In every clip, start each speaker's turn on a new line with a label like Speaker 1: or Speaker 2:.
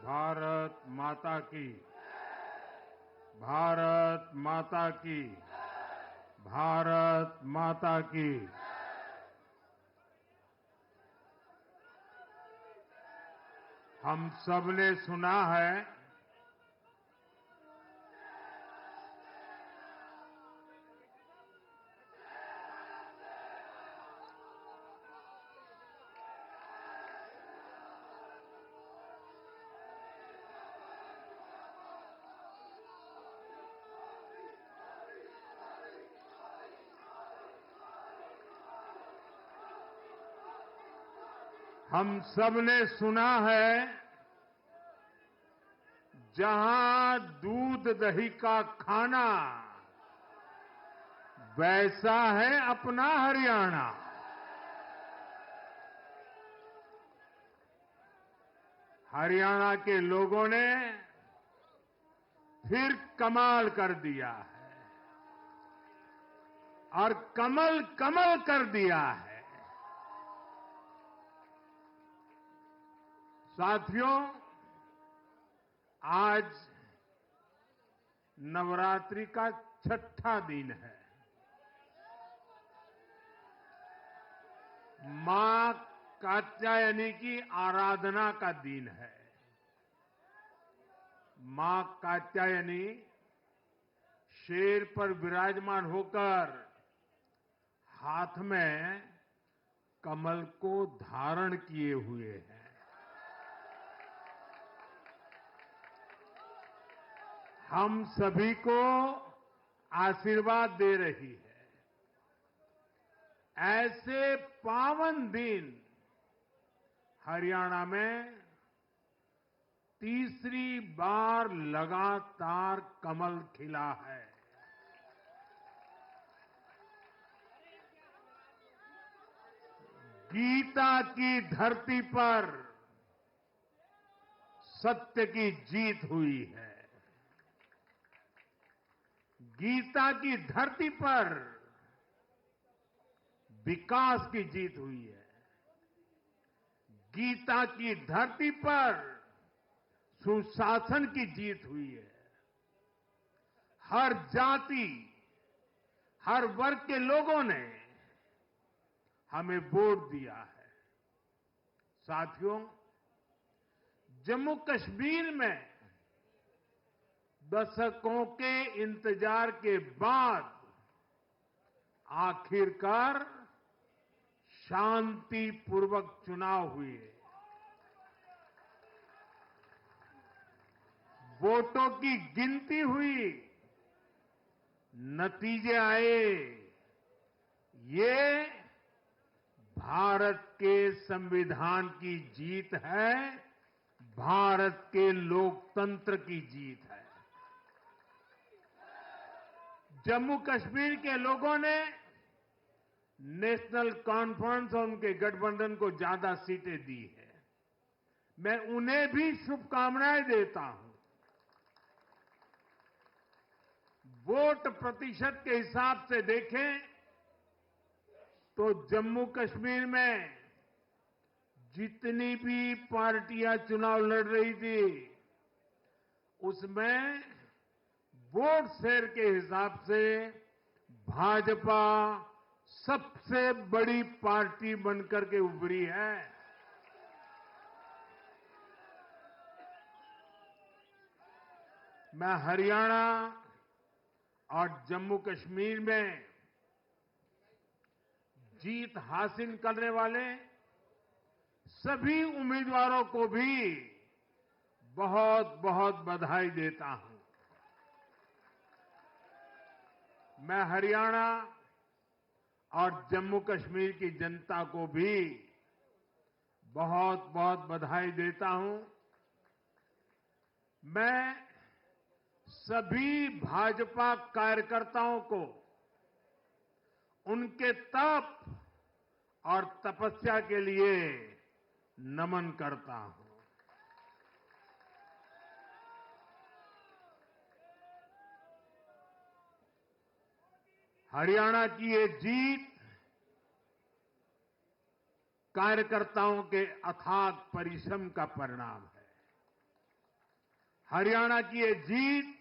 Speaker 1: भारत माता की। भारत माता की। भारत माता की। हम सबने सुना है हम सबने सुना है जहां दूध दही का खाना वैसा है अपना हरियाणा। हरियाणा के लोगों ने फिर कमाल कर दिया है और कमल कमल कर दिया है। साथियों, आज नवरात्रि का छठा दिन है। मां कात्यायनी की आराधना का दिन है। मां कात्यायनी शेर पर विराजमान होकर हाथ में कमल को धारण किए हुए हैं। हम सभी को आशीर्वाद दे रही है। ऐसे पावन दिन हरियाणा में तीसरी बार लगातार कमल खिला है। गीता की धरती पर सत्य की जीत हुई है। गीता की धरती पर विकास की जीत हुई है। गीता की धरती पर सुशासन की जीत हुई है। हर जाति, हर वर्ग के लोगों ने हमें वोट दिया है। साथियों, जम्मू कश्मीर में दशकों के इंतजार के बाद आखिरकार शांतिपूर्वक चुनाव हुए। वोटों की गिनती हुई, नतीजे आए। ये भारत के संविधान की जीत है, भारत के लोकतंत्र की जीत है। जम्मू कश्मीर के लोगों ने नेशनल कॉन्फ्रेंस और उनके गठबंधन को ज्यादा सीटें दी है। मैं उन्हें भी शुभकामनाएं देता हूं। वोट प्रतिशत के हिसाब से देखें तो जम्मू कश्मीर में जितनी भी पार्टियां चुनाव लड़ रही थी, उसमें वोट शेयर के हिसाब से भाजपा सबसे बड़ी पार्टी बनकर के उभरी है। मैं हरियाणा और जम्मू कश्मीर में जीत हासिल करने वाले सभी उम्मीदवारों को भी बहुत बहुत बधाई देता हूं। मैं हरियाणा और जम्मू कश्मीर की जनता को भी बहुत बहुत बधाई देता हूं। मैं सभी भाजपा कार्यकर्ताओं को उनके तप और तपस्या के लिए नमन करता हूं। हरियाणा की ये जीत कार्यकर्ताओं के अथाग परिश्रम का परिणाम है। हरियाणा की ये जीत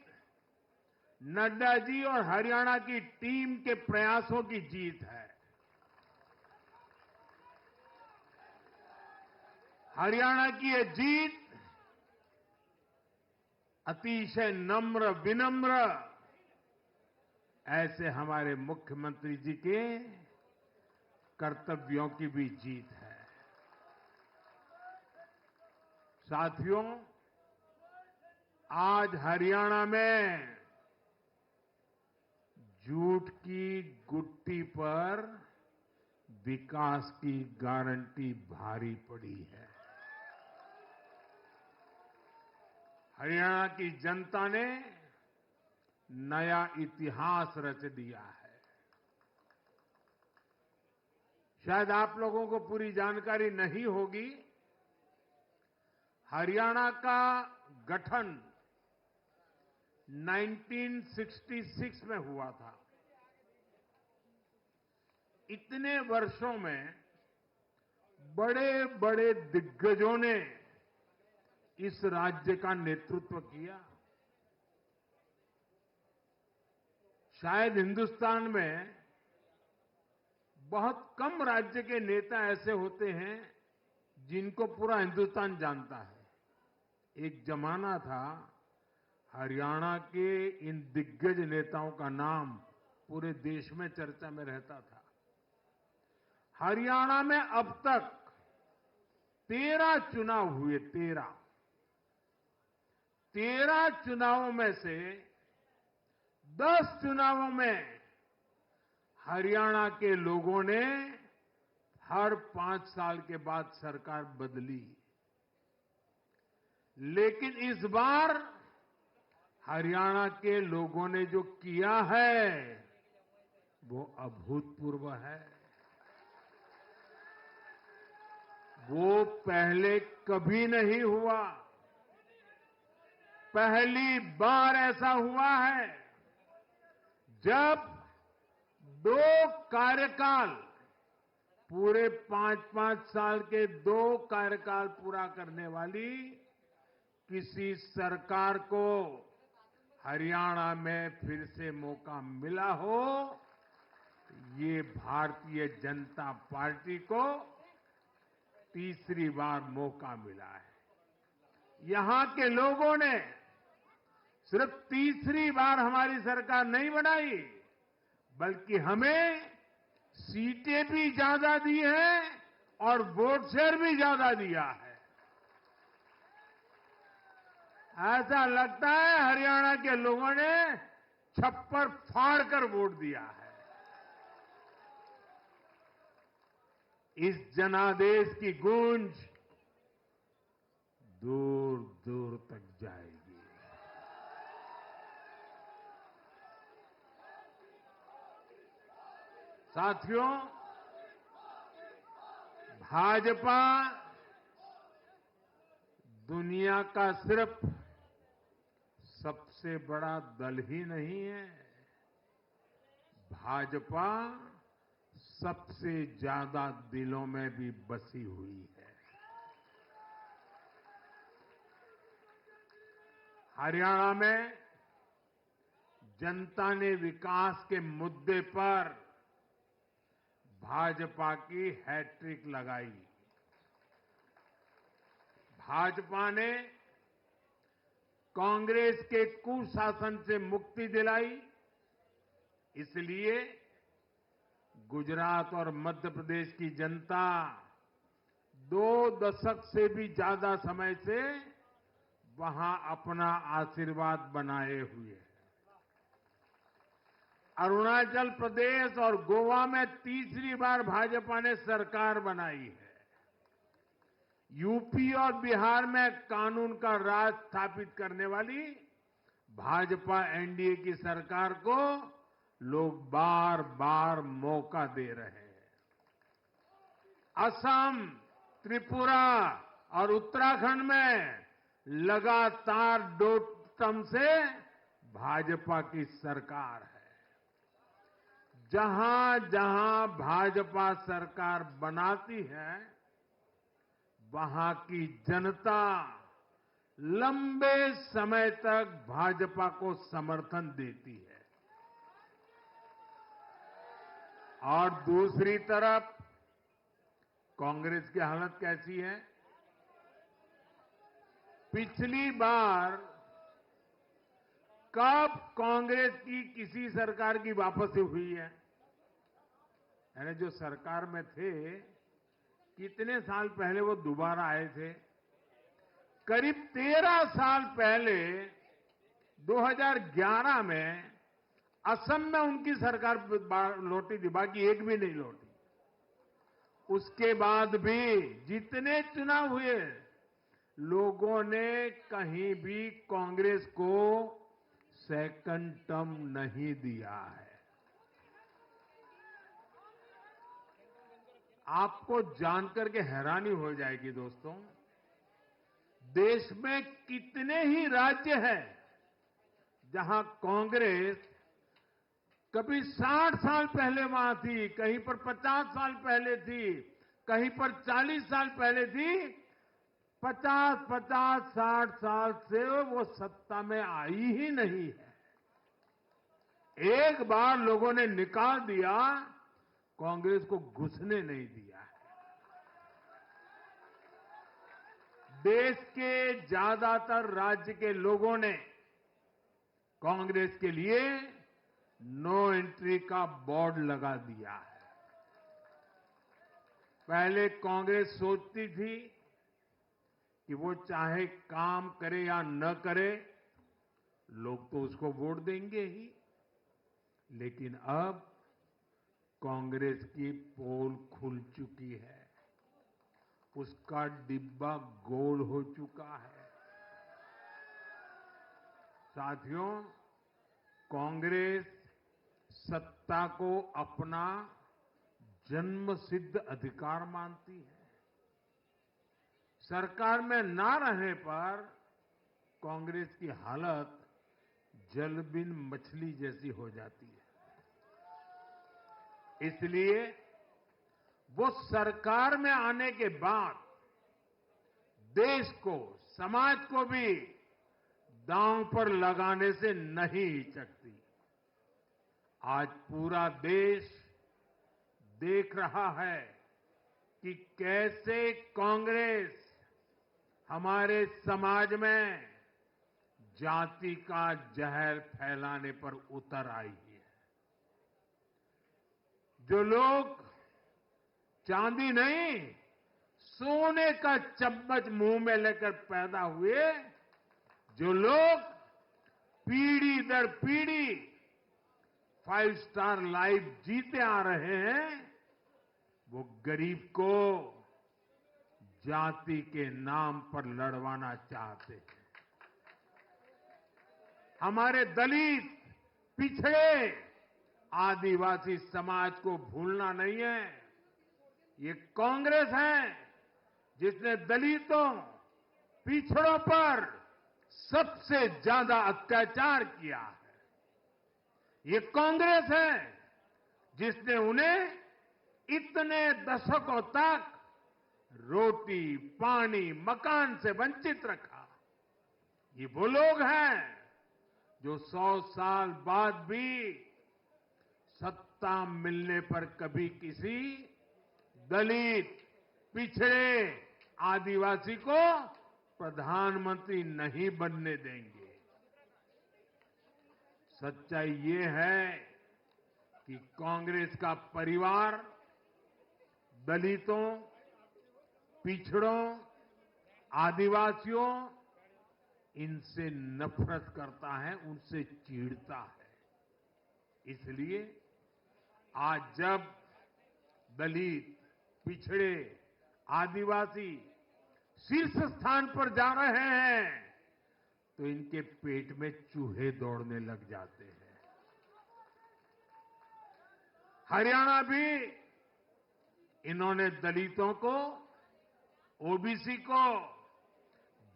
Speaker 1: नड्डा जी और हरियाणा की टीम के प्रयासों की जीत है। हरियाणा की ये जीत अतिशय नम्र विनम्र ऐसे हमारे मुख्यमंत्री जी के कर्तव्यों की भी जीत है। साथियों, आज हरियाणा में झूठ की गुट्टी पर विकास की गारंटी भारी पड़ी है। हरियाणा की जनता ने नया इतिहास रच दिया है। शायद आप लोगों को पूरी जानकारी नहीं होगी, हरियाणा का गठन 1966 में हुआ था। इतने वर्षों में बड़े बड़े दिग्गजों ने इस राज्य का नेतृत्व किया। शायद हिंदुस्तान में बहुत कम राज्य के नेता ऐसे होते हैं जिनको पूरा हिंदुस्तान जानता है। एक जमाना था हरियाणा के इन दिग्गज नेताओं का नाम पूरे देश में चर्चा में रहता था। हरियाणा में अब तक 13 चुनाव हुए। 13 चुनावों में से 10 चुनावों में हरियाणा के लोगों ने हर 5 साल के बाद सरकार बदली, लेकिन इस बार हरियाणा के लोगों ने जो किया है वो अभूतपूर्व है। वो पहले कभी नहीं हुआ। पहली बार ऐसा हुआ है जब 2 कार्यकाल, पूरे 5-5 साल के 2 कार्यकाल पूरा करने वाली किसी सरकार को हरियाणा में फिर से मौका मिला हो। ये भारतीय जनता पार्टी को तीसरी बार मौका मिला है। यहां के लोगों ने सिर्फ तीसरी बार हमारी सरकार नहीं बनाई, बल्कि हमें सीटें भी ज्यादा दी हैं और वोट शेयर भी ज्यादा दिया है। ऐसा लगता है हरियाणा के लोगों ने छप्पर फाड़ कर वोट दिया है। इस जनादेश की गूंज दूर दूर तक जाएगी। साथियों, भाजपा दुनिया का सिर्फ सबसे बड़ा दल ही नहीं है, भाजपा सबसे ज्यादा दिलों में भी बसी हुई है। हरियाणा में जनता ने विकास के मुद्दे पर भाजपा की हैट्रिक लगाई। भाजपा ने कांग्रेस के कुशासन से मुक्ति दिलाई। इसलिए गुजरात और मध्य प्रदेश की जनता 2 दशक से भी ज्यादा समय से वहां अपना आशीर्वाद बनाए हुए है। अरुणाचल प्रदेश और गोवा में तीसरी बार भाजपा ने सरकार बनाई है। यूपी और बिहार में कानून का राज स्थापित करने वाली भाजपा एनडीए की सरकार को लोग बार बार मौका दे रहे हैं। असम, त्रिपुरा और उत्तराखंड में लगातार 2 टर्म से भाजपा की सरकार है। जहां जहां भाजपा सरकार बनाती है, वहां की जनता लंबे समय तक भाजपा को समर्थन देती है और दूसरी तरफ कांग्रेस की हालत कैसी है? पिछली बार कब कांग्रेस की किसी सरकार की वापसी हुई है? यानी जो सरकार में थे, कितने साल पहले वो दोबारा आए थे? करीब 13 साल पहले 2011 में असम में उनकी सरकार लौटी थी, बाकी एक भी नहीं लौटी। उसके बाद भी जितने चुनाव हुए, लोगों ने कहीं भी कांग्रेस को सेकंड टर्म नहीं दिया है। आपको जानकर के हैरानी हो जाएगी दोस्तों, देश में कितने ही राज्य हैं जहां कांग्रेस कभी 60 साल पहले वहां थी, कहीं पर 50 साल पहले थी, कहीं पर 40 साल पहले थी, 50-60 साल से वो सत्ता में आई ही नहीं है। एक बार लोगों ने निकाल दिया, कांग्रेस को घुसने नहीं दिया है। देश के ज्यादातर राज्य के लोगों ने कांग्रेस के लिए नो एंट्री का बोर्ड लगा दिया है। पहले कांग्रेस सोचती थी कि वो चाहे काम करे या न करे, लोग तो उसको वोट देंगे ही। लेकिन अब कांग्रेस की पोल खुल चुकी है, उसका डिब्बा गोल हो चुका है। साथियों, कांग्रेस सत्ता को अपना जन्मसिद्ध अधिकार मानती है। सरकार में ना रहने पर कांग्रेस की हालत जल बिन मछली जैसी हो जाती है। इसलिए वो सरकार में आने के बाद देश को, समाज को भी दांव पर लगाने से नहीं हिचकती। आज पूरा देश देख रहा है कि कैसे कांग्रेस हमारे समाज में जाति का जहर फैलाने पर उतर आई है। जो लोग चांदी नहीं, सोने का चम्मच मुंह में लेकर पैदा हुए, जो लोग पीढ़ी दर पीढ़ी 5 स्टार लाइफ जीते आ रहे हैं, वो गरीब को जाति के नाम पर लड़वाना चाहते हैं। हमारे दलित, पिछड़े, आदिवासी समाज को भूलना नहीं है। ये कांग्रेस है जिसने दलितों, पिछड़ों पर सबसे ज्यादा अत्याचार किया है। ये कांग्रेस है जिसने उन्हें इतने दशकों तक रोटी, पानी, मकान से वंचित रखा। ये वो लोग हैं जो 100 साल बाद भी सत्ता मिलने पर कभी किसी दलित, पिछड़े, आदिवासी को प्रधानमंत्री नहीं बनने देंगे। सच्चाई ये है कि कांग्रेस का परिवार दलितों, पिछड़ों, आदिवासियों, इनसे नफरत करता है, उनसे चिढ़ता है। इसलिए आज जब दलित, पिछड़े, आदिवासी शीर्ष स्थान पर जा रहे हैं, तो इनके पेट में चूहे दौड़ने लग जाते हैं। हरियाणा भी इन्होंने दलितों को, ओबीसी को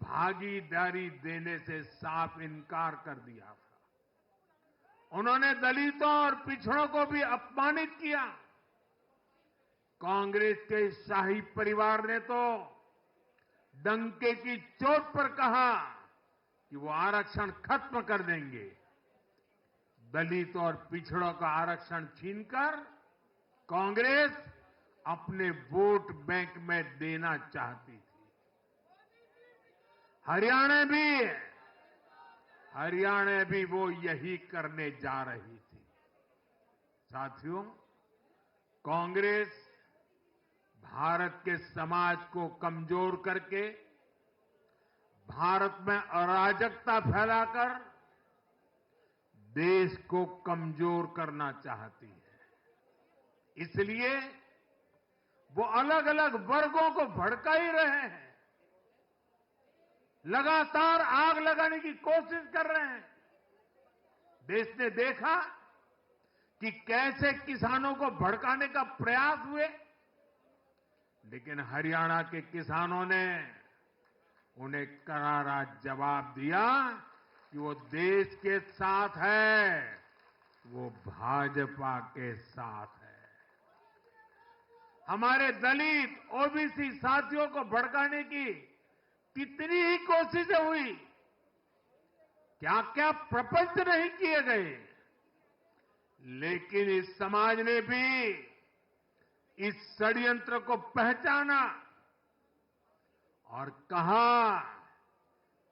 Speaker 1: भागीदारी देने से साफ इनकार कर दिया था। उन्होंने दलितों और पिछड़ों को भी अपमानित किया। कांग्रेस के शाही परिवार ने तो डंके की चोट पर कहा कि वो आरक्षण खत्म कर देंगे। दलित और पिछड़ों का आरक्षण छीनकर कांग्रेस अपने वोट बैंक में देना चाहती थी। हरियाणा भी वो यही करने जा रही थी। साथियों, कांग्रेस भारत के समाज को कमजोर करके, भारत में अराजकता फैलाकर देश को कमजोर करना चाहती है। इसलिए वो अलग अलग वर्गों को भड़का ही रहे हैं, लगातार आग लगाने की कोशिश कर रहे हैं। देश ने देखा कि कैसे किसानों को भड़काने का प्रयास हुए, लेकिन हरियाणा के किसानों ने उन्हें करारा जवाब दिया कि वो देश के साथ है, वो भाजपा के साथ है। हमारे दलित ओबीसी साथियों को भड़काने की कितनी ही कोशिशें हुई, क्या क्या प्रपंच नहीं किए गए, लेकिन इस समाज ने भी इस षड्यंत्र को पहचाना और कहा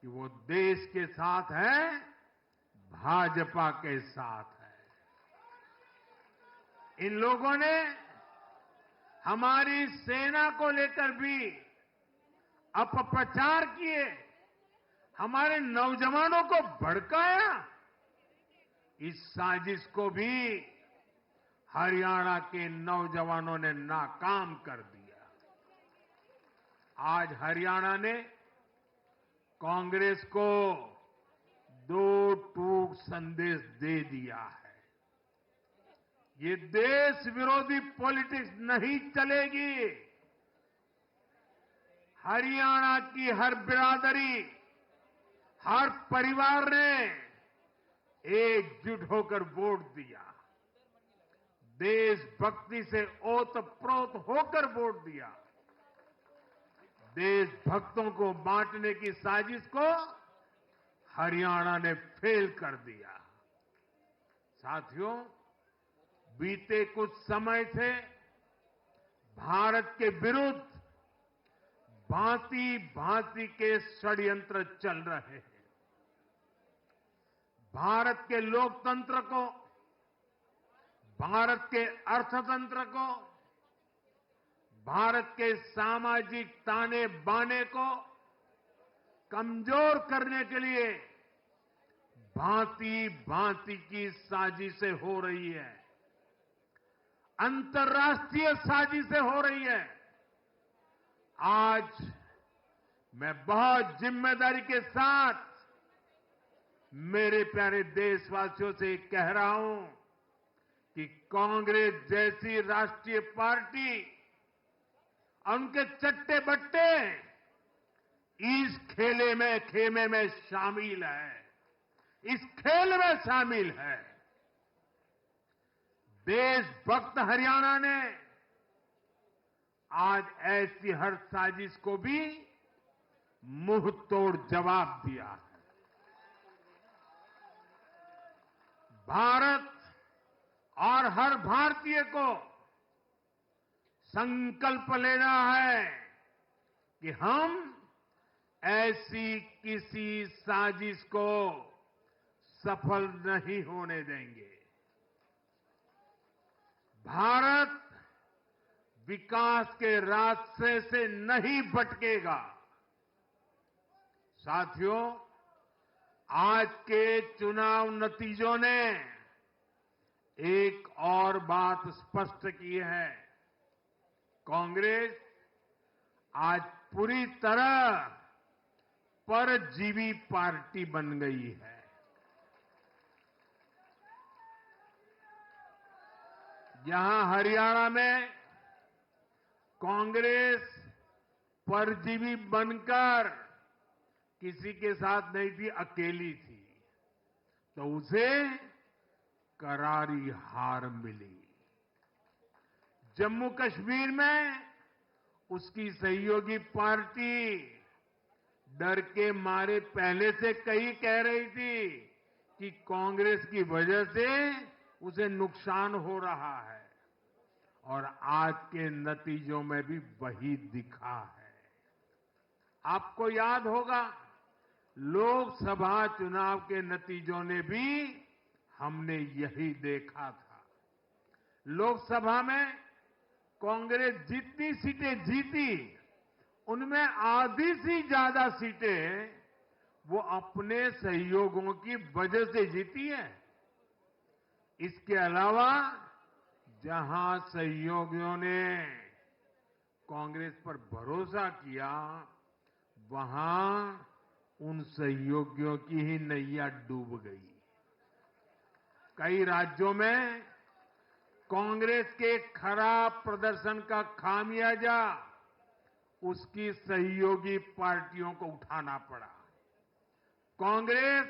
Speaker 1: कि वो देश के साथ है, भाजपा के साथ है। इन लोगों ने हमारी सेना को लेकर भी अपप्रचार किए, हमारे नौजवानों को भड़काया। इस साजिश को भी हरियाणा के नौजवानों ने नाकाम कर दिया। आज हरियाणा ने कांग्रेस को दो टूक संदेश दे दिया है। ये देश विरोधी पॉलिटिक्स नहीं चलेगी। हरियाणा की हर बिरादरी, हर परिवार ने एकजुट होकर वोट दिया, देशभक्ति से ओतप्रोत होकर वोट दिया। देशभक्तों को बांटने की साजिश को हरियाणा ने फेल कर दिया। साथियों, बीते कुछ समय से भारत के विरुद्ध भांति भांति के षड्यंत्र चल रहे हैं। भारत के लोकतंत्र को, भारत के अर्थतंत्र को, भारत के सामाजिक ताने बाने को कमजोर करने के लिए भांति भांति की साजिशें हो रही है, अंतर्राष्ट्रीय साजिशें हो रही है। आज मैं बहुत जिम्मेदारी के साथ मेरे प्यारे देशवासियों से कह रहा हूं कि कांग्रेस जैसी राष्ट्रीय पार्टी और उनके चट्टे बट्टे इस खेमे में शामिल है, इस खेल में शामिल है। देशभक्त हरियाणा ने आज ऐसी हर साजिश को भी मुंह तोड़ जवाब दिया है। भारत और हर भारतीय को संकल्प लेना है कि हम ऐसी किसी साजिश को सफल नहीं होने देंगे। भारत विकास के रास्ते से नहीं भटकेगा। साथियों, आज के चुनाव नतीजों ने एक और बात स्पष्ट की है। कांग्रेस आज पूरी तरह परजीवी पार्टी बन गई है। यहां हरियाणा में कांग्रेस परजीवी बनकर किसी के साथ नहीं थी, अकेली थी, तो उसे करारी हार मिली। जम्मू कश्मीर में उसकी सहयोगी पार्टी डर के मारे पहले से कई कह रही थी कि कांग्रेस की वजह से उसे नुकसान हो रहा है और आज के नतीजों में भी वही दिखा है। आपको याद होगा लोकसभा चुनाव के नतीजों ने भी हमने यही देखा था। लोकसभा में कांग्रेस जितनी सीटें जीती उनमें आधी से ज्यादा सीटें वो अपने सहयोगियों की वजह से जीती है। इसके अलावा जहां सहयोगियों ने कांग्रेस पर भरोसा किया वहां उन सहयोगियों की ही नैया डूब गई। कई राज्यों में कांग्रेस के खराब प्रदर्शन का खामियाजा उसकी सहयोगी पार्टियों को उठाना पड़ा। कांग्रेस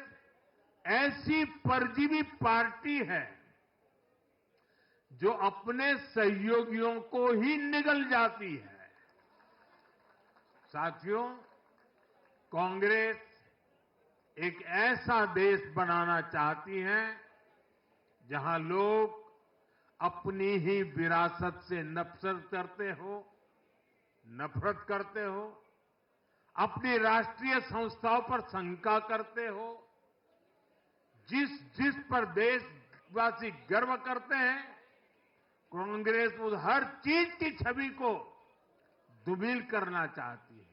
Speaker 1: ऐसी परजीवी पार्टी है जो अपने सहयोगियों को ही निगल जाती है। साथियों, कांग्रेस एक ऐसा देश बनाना चाहती है जहां लोग अपनी ही विरासत से नफरत करते हो, अपनी राष्ट्रीय संस्थाओं पर शंका करते हो, जिस पर देशवासी गर्व करते हैं, कांग्रेस उस हर चीज की छवि को धूमिल करना चाहती है।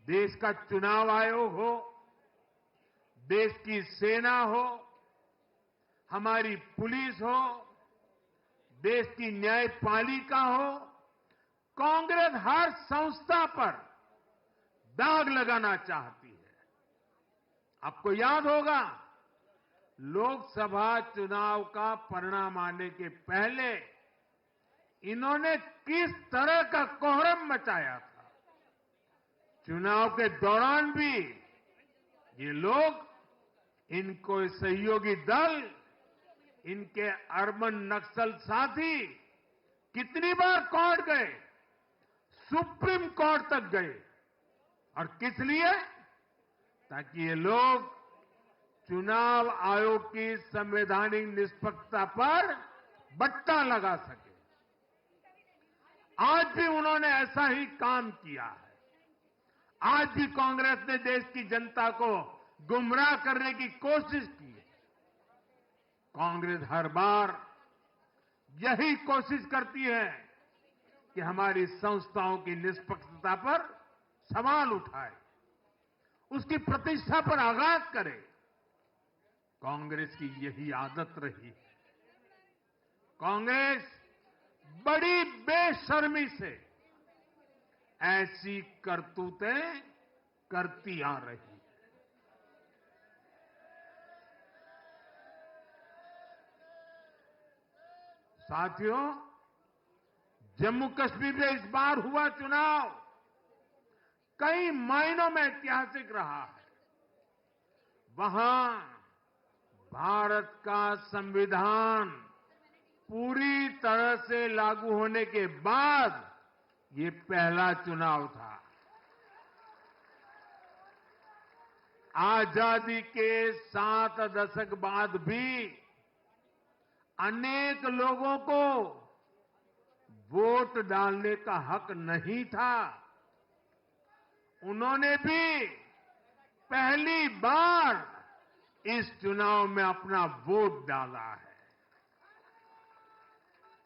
Speaker 1: देश का चुनाव आयोग हो, देश की सेना हो, हमारी पुलिस हो, देश की न्यायपालिका हो, कांग्रेस हर संस्था पर दाग लगाना चाहती है। आपको याद होगा लोकसभा चुनाव का परिणाम आने के पहले इन्होंने किस तरह का कोहराम मचाया था। चुनाव के दौरान भी ये लोग, इनको सहयोगी दल, इनके अर्बन नक्सल साथी कितनी बार कोर्ट गए, सुप्रीम कोर्ट तक गए। और किस लिए? ताकि ये लोग चुनाव आयोग की संवैधानिक निष्पक्षता पर बट्टा लगा सके। आज भी उन्होंने ऐसा ही काम किया है। आज भी कांग्रेस ने देश की जनता को गुमराह करने की कोशिश की है। कांग्रेस हर बार यही कोशिश करती है कि हमारी संस्थाओं की निष्पक्षता पर सवाल उठाए, उसकी प्रतिष्ठा पर आघात करे। कांग्रेस की यही आदत रही है। कांग्रेस बड़ी बेशर्मी से ऐसी करतूतें करती आ रही है। साथियों, जम्मू कश्मीर में इस बार हुआ चुनाव कई मायनों में ऐतिहासिक रहा है। वहां भारत का संविधान पूरी तरह से लागू होने के बाद ये पहला चुनाव था। आजादी के 7 दशक बाद भी अनेक लोगों को वोट डालने का हक नहीं था। उन्होंने भी पहली बार इस चुनाव में अपना वोट डाला है।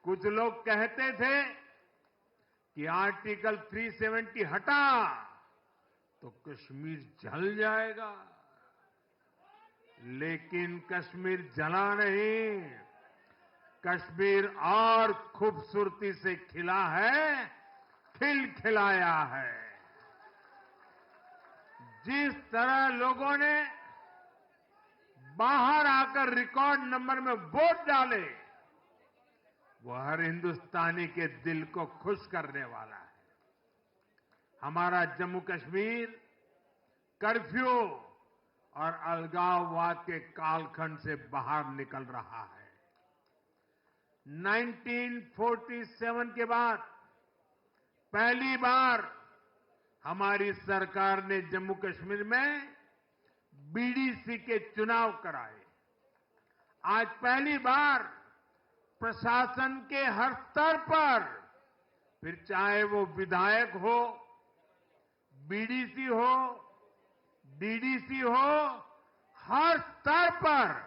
Speaker 1: कुछ लोग कहते थे कि आर्टिकल 370 हटा तो कश्मीर जल जाएगा, लेकिन कश्मीर जला नहीं, कश्मीर और खूबसूरती से खिला है, खिलाया है। जिस तरह लोगों ने बाहर आकर रिकॉर्ड नंबर में वोट डाले, वो हर हिंदुस्तानी के दिल को खुश करने वाला है। हमारा जम्मू कश्मीर कर्फ्यू और अलगाववाद के कालखंड से बाहर निकल रहा है। 1947 के बाद पहली बार हमारी सरकार ने जम्मू कश्मीर में बीडीसी के चुनाव कराए। आज पहली बार प्रशासन के हर स्तर पर, फिर चाहे वो विधायक हो, बीडीसी हो, डीडीसी हो, हर स्तर पर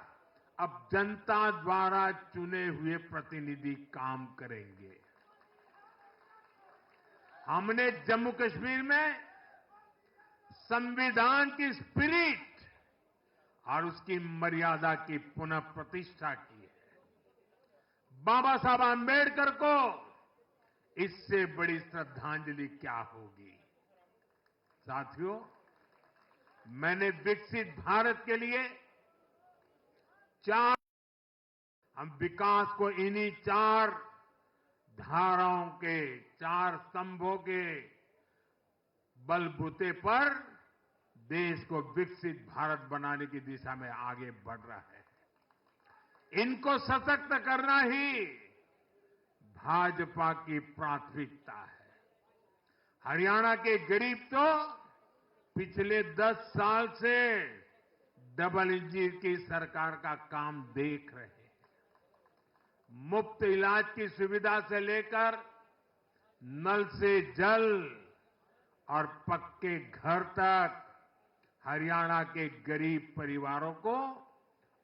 Speaker 1: अब जनता द्वारा चुने हुए प्रतिनिधि काम करेंगे। हमने जम्मू कश्मीर में संविधान की स्पिरिट और उसकी मर्यादा की पुनः प्रतिष्ठा की है। बाबा साहब आंबेडकर को इससे बड़ी श्रद्धांजलि क्या होगी। साथियों, मैंने विकसित भारत के लिए हम विकास को इन्हीं 4 धाराओं के, 4 स्तंभों के बलबूते पर देश को विकसित भारत बनाने की दिशा में आगे बढ़ रहा है। इनको सशक्त करना ही भाजपा की प्राथमिकता है। हरियाणा के गरीब तो पिछले 10 साल से डबल इंजन की सरकार का काम देख रहे हैं। मुफ्त इलाज की सुविधा से लेकर नल से जल और पक्के घर तक हरियाणा के गरीब परिवारों को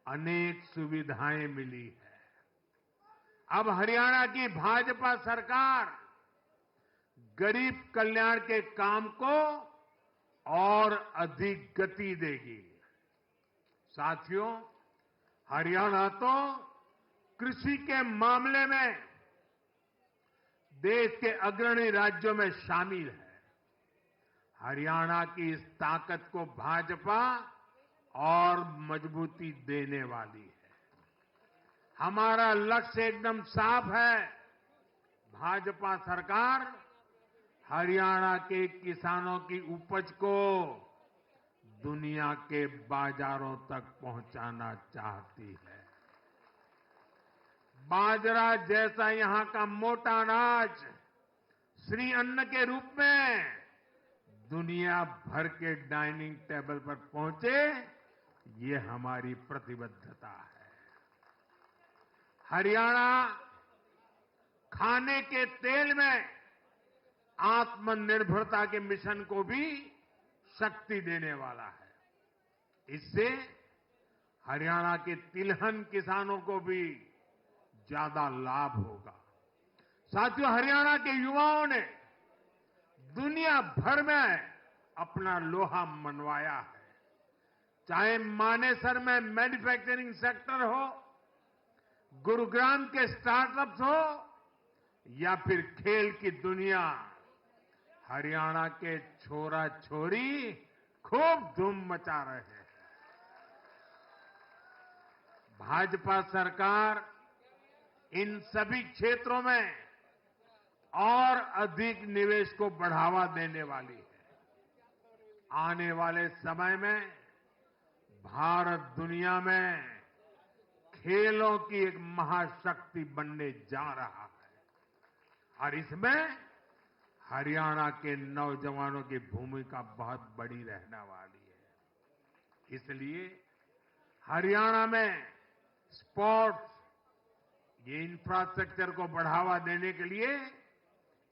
Speaker 1: अनेक सुविधाएं मिली है। अब हरियाणा की भाजपा सरकार गरीब कल्याण के काम को और अधिक गति देगी। साथियों, हरियाणा तो कृषि के मामले में देश के अग्रणी राज्यों में शामिल है। हरियाणा की इस ताकत को भाजपा और मजबूती देने वाली है। हमारा लक्ष्य एकदम साफ है। भाजपा सरकार हरियाणा के किसानों की उपज को दुनिया के बाजारों तक पहुंचाना चाहती है। बाजरा जैसा यहां का मोटा अनाज श्री अन्न के रूप में दुनिया भर के डाइनिंग टेबल पर पहुंचे, ये हमारी प्रतिबद्धता है। हरियाणा खाने के तेल में आत्मनिर्भरता के मिशन को भी शक्ति देने वाला है। इससे हरियाणा के तिलहन किसानों को भी ज्यादा लाभ होगा। साथियों, हरियाणा के युवाओं ने दुनिया भर में अपना लोहा मनवाया है। चाहे मानेसर में मैन्युफैक्चरिंग सेक्टर हो, गुरुग्राम के स्टार्टअप्स हो या फिर खेल की दुनिया, हरियाणा के छोरा छोरी खूब धूम मचा रहे हैं। भाजपा सरकार इन सभी क्षेत्रों में और अधिक निवेश को बढ़ावा देने वाली है। आने वाले समय में भारत दुनिया में खेलों की एक महाशक्ति बनने जा रहा है और इसमें हरियाणा के नौजवानों की भूमिका बहुत बड़ी रहने वाली है। इसलिए हरियाणा में स्पोर्ट्स, ये इंफ्रास्ट्रक्चर को बढ़ावा देने के लिए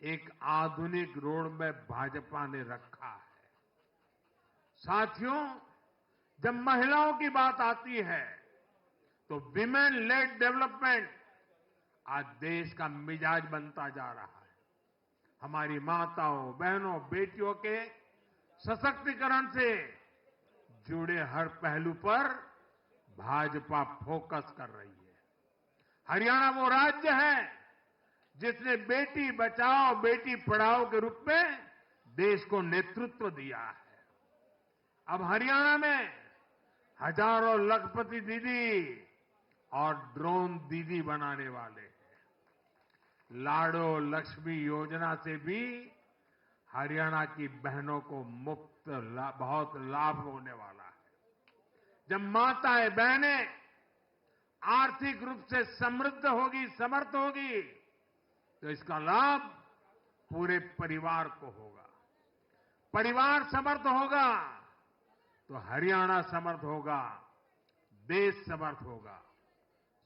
Speaker 1: एक आधुनिक रोड मैप भाजपा ने रखा है। साथियों, जब महिलाओं की बात आती है तो विमेन लेड डेवलपमेंट आज देश का मिजाज बनता जा रहा है। हमारी माताओं, बहनों, बेटियों के सशक्तिकरण से जुड़े हर पहलू पर भाजपा फोकस कर रही है। हरियाणा वो राज्य है जिसने बेटी बचाओ बेटी पढ़ाओ के रूप में देश को नेतृत्व दिया है। अब हरियाणा में हजारों लखपति दीदी और ड्रोन दीदी बनाने वाले हैं। लाडो लक्ष्मी योजना से भी हरियाणा की बहनों को बहुत लाभ होने वाला है। जब माताएं बहनें आर्थिक रूप से समृद्ध होगी, समर्थ होगी, तो इसका लाभ पूरे परिवार को होगा। परिवार समर्थ होगा तो हरियाणा समर्थ होगा, देश समर्थ होगा।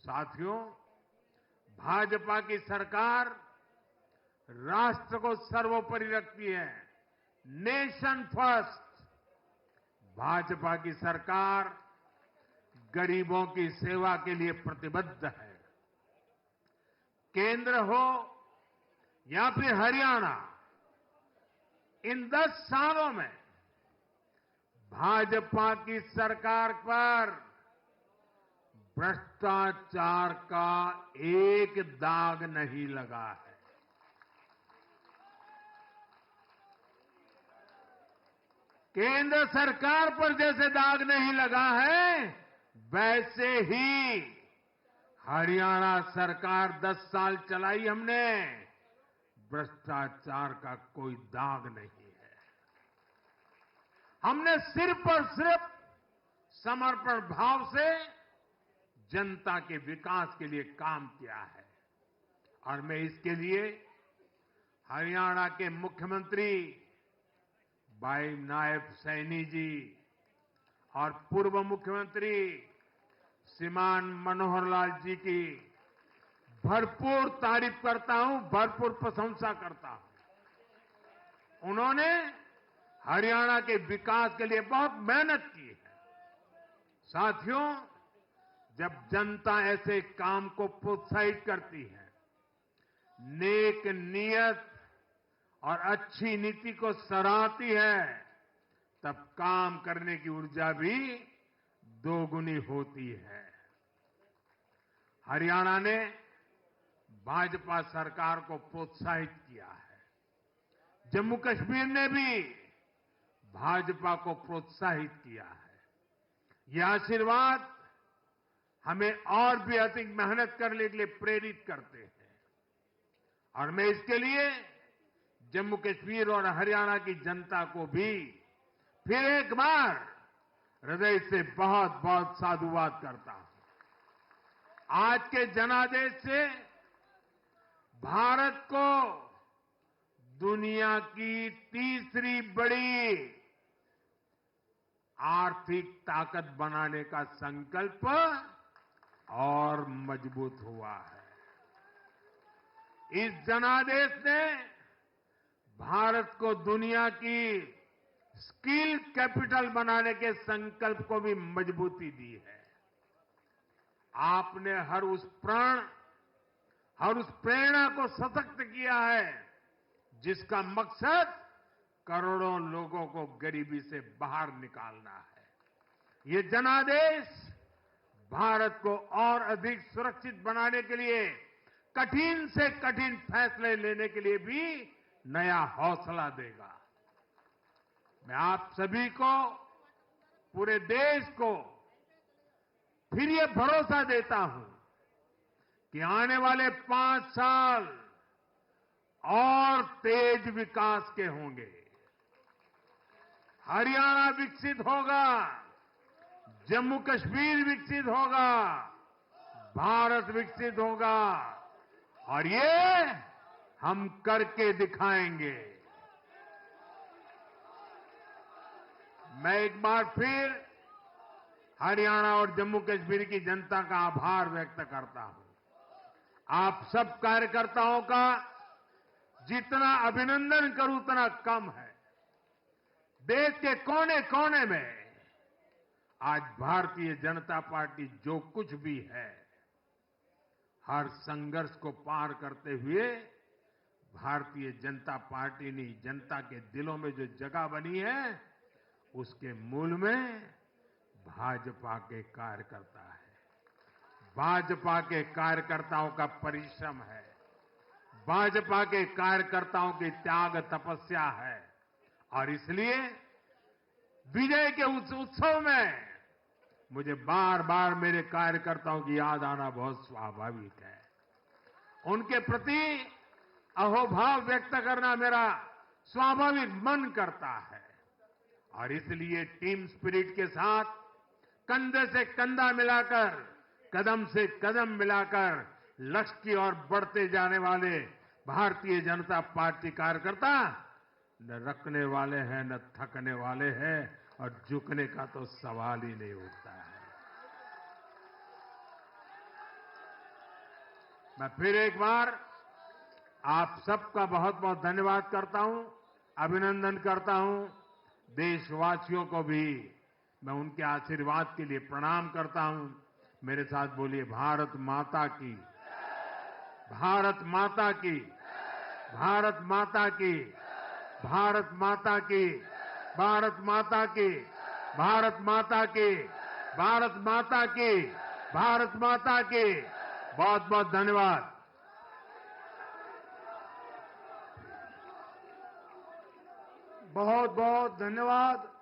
Speaker 1: साथियों, भाजपा की सरकार राष्ट्र को सर्वोपरि रखती है। Nation first. भाजपा की सरकार गरीबों की सेवा के लिए प्रतिबद्ध है। केंद्र हो या फिर हरियाणा, इन 10 सालों में भाजपा की सरकार पर भ्रष्टाचार का एक दाग नहीं लगा है। केंद्र सरकार पर जैसे दाग नहीं लगा है, वैसे ही हरियाणा सरकार 10 साल चलाई हमने, भ्रष्टाचार का कोई दाग नहीं है। हमने सिर्फ और सिर्फ समर्पण भाव से जनता के विकास के लिए काम किया है। और मैं इसके लिए हरियाणा के मुख्यमंत्री भाई नायब सैनी जी और पूर्व मुख्यमंत्री श्रीमान मनोहर लाल जी की भरपूर तारीफ करता हूं, भरपूर प्रशंसा करता हूं। उन्होंने हरियाणा के विकास के लिए बहुत मेहनत की है। साथियों, जब जनता ऐसे काम को प्रोत्साहित करती है, नेक नियत और अच्छी नीति को सराहती है, तब काम करने की ऊर्जा भी दोगुनी होती है। हरियाणा ने भाजपा सरकार को प्रोत्साहित किया है। जम्मू कश्मीर ने भी भाजपा को प्रोत्साहित किया है। यह आशीर्वाद हमें और भी अधिक मेहनत करने के लिए प्रेरित करते हैं। और मैं इसके लिए जम्मू कश्मीर और हरियाणा की जनता को भी फिर एक बार हृदय से बहुत बहुत साधुवाद करता हूं। आज के जनादेश से भारत को दुनिया की तीसरी बड़ी आर्थिक ताकत बनाने का संकल्प और मजबूत हुआ है। इस जनादेश ने भारत को दुनिया की स्किल कैपिटल बनाने के संकल्प को भी मजबूती दी है। आपने हर उस प्रेरणा को सशक्त किया है जिसका मकसद करोड़ों लोगों को गरीबी से बाहर निकालना है। ये जनादेश भारत को और अधिक सुरक्षित बनाने के लिए कठिन से कठिन फैसले लेने के लिए भी नया हौसला देगा। मैं आप सभी को, पूरे देश को फिर ये भरोसा देता हूं कि आने वाले 5 साल और तेज विकास के होंगे। हरियाणा विकसित होगा, जम्मू कश्मीर विकसित होगा, भारत विकसित होगा और ये हम करके दिखाएंगे। मैं एक बार फिर हरियाणा और जम्मू कश्मीर की जनता का आभार व्यक्त करता हूं। आप सब कार्यकर्ताओं का जितना अभिनंदन करूं उतना कम है। देश के कोने कोने में आज भारतीय जनता पार्टी जो कुछ भी है, हर संघर्ष को पार करते हुए भारतीय जनता पार्टी ने जनता के दिलों में जो जगह बनी है, उसके मूल में भाजपा के कार्यकर्ता है। भाजपा के कार्यकर्ताओं का परिश्रम है, भाजपा के कार्यकर्ताओं की त्याग तपस्या है। और इसलिए विजय के उस उत्सव में मुझे बार बार मेरे कार्यकर्ताओं की याद आना बहुत स्वाभाविक है। उनके प्रति अहोभाव व्यक्त करना मेरा स्वाभाविक मन करता है। और इसलिए टीम स्पिरिट के साथ कंधे से कंधा मिलाकर, कदम से कदम मिलाकर लक्ष्य की ओर बढ़ते जाने वाले भारतीय जनता पार्टी कार्यकर्ता न रखने वाले हैं न थकने वाले हैं और झुकने का तो सवाल ही नहीं उठता है। मैं फिर एक बार आप सबका बहुत बहुत धन्यवाद करता हूं, अभिनंदन करता हूं। देशवासियों को भी मैं उनके आशीर्वाद के लिए प्रणाम करता हूं। मेरे साथ बोलिए भारत माता की, भारत माता की, भारत माता की, भारत माता की, भारत माता की, भारत माता की, भारत माता की, भारत माता की। बहुत बहुत धन्यवाद।
Speaker 2: बहुत बहुत धन्यवाद।